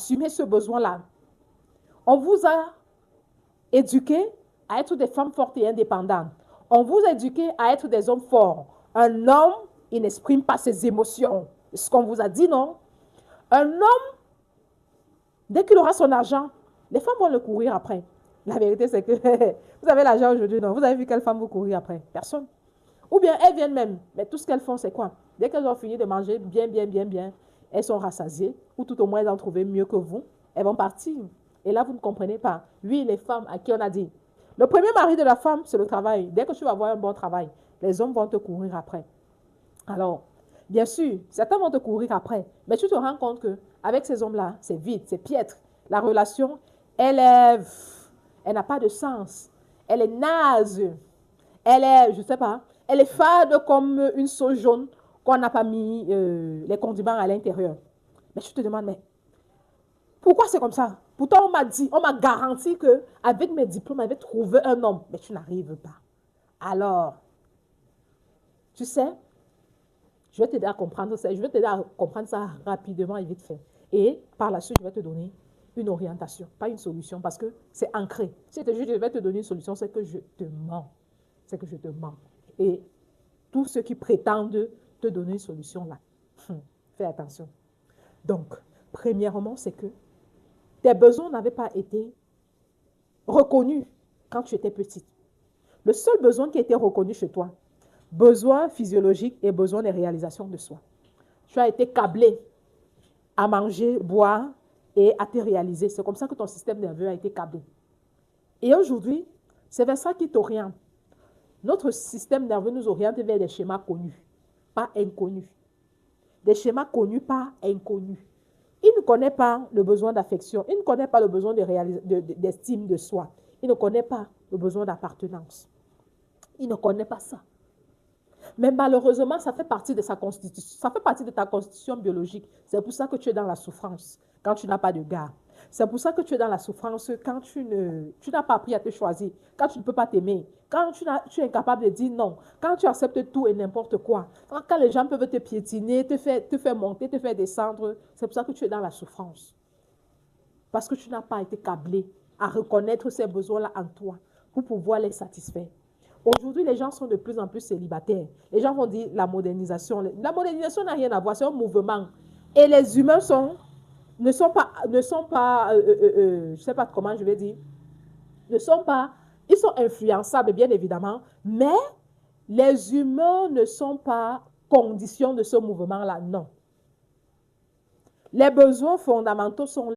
assumer ce besoin-là. On vous a éduqué à être des femmes fortes et indépendantes. On vous a éduqué à être des hommes forts. Un homme, il n'exprime pas ses émotions. C'est ce qu'on vous a dit, non? Un homme, dès qu'il aura son argent, les femmes vont le courir après. La vérité, c'est que vous avez l'argent aujourd'hui, non? Vous avez vu quelle femme vous courir après? Personne. Ou bien elles viennent même. Mais tout ce qu'elles font, c'est quoi? Dès qu'elles ont fini de manger bien, elles sont rassasiées, ou tout au moins elles ont trouvé mieux que vous, elles vont partir. Et là, vous ne comprenez pas. Oui, les femmes à qui on a dit, le premier mari de la femme, c'est le travail. Dès que tu vas avoir un bon travail, les hommes vont te courir après. Alors, bien sûr, certains vont te courir après, mais tu te rends compte qu'avec ces hommes-là, c'est vide, c'est piètre. La relation, elle n'a pas de sens. Elle est naze. Elle est, je ne sais pas, elle est fade comme une sauce jaune qu'on n'a pas mis les condiments à l'intérieur. Mais je te demande, mais pourquoi c'est comme ça? Pourtant, on m'a dit, on m'a garanti qu'avec mes diplômes, j'avais trouvé un homme. Mais tu n'arrives pas. Alors, tu sais, je vais t'aider à comprendre ça. Je vais t'aider à comprendre ça rapidement et vite fait. Et par la suite, je vais te donner une orientation, pas une solution, parce que c'est ancré. Si je vais te donner une solution, c'est que je te mens. C'est que je te mens. Et tous ceux qui prétendent te donner une solution là, fais attention. Donc, premièrement, c'est que tes besoins n'avaient pas été reconnus quand tu étais petite. Le seul besoin qui a été reconnu chez toi, besoin physiologique et besoin de réalisation de soi. Tu as été câblé à manger, boire et à te réaliser. C'est comme ça que ton système nerveux a été câblé. Et aujourd'hui, c'est vers ça qui t'oriente. Notre système nerveux nous oriente vers des schémas connus, pas inconnus. Des schémas connus, pas inconnus. Il ne connaît pas le besoin d'affection, il ne connaît pas le besoin d'estime de soi, il ne connaît pas le besoin d'appartenance. Il ne connaît pas ça. Mais malheureusement, ça fait partie de sa constitution, ça fait partie de ta constitution biologique. C'est pour ça que tu es dans la souffrance quand tu n'as pas de gars. C'est pour ça que tu es dans la souffrance quand tu n'as pas appris à te choisir, quand tu ne peux pas t'aimer, quand tu es incapable de dire non, quand tu acceptes tout et n'importe quoi, quand les gens peuvent te piétiner, te faire monter, te faire descendre, c'est pour ça que tu es dans la souffrance. Parce que tu n'as pas été câblé à reconnaître ces besoins-là en toi pour pouvoir les satisfaire. Aujourd'hui, les gens sont de plus en plus célibataires. Les gens vont dire la modernisation. La modernisation n'a rien à voir, c'est un mouvement. Et les humains ne sont pas, je ne sais pas comment je vais dire, ils sont influençables bien évidemment, mais les humains ne sont pas conditions de ce mouvement-là, non. Les besoins fondamentaux sont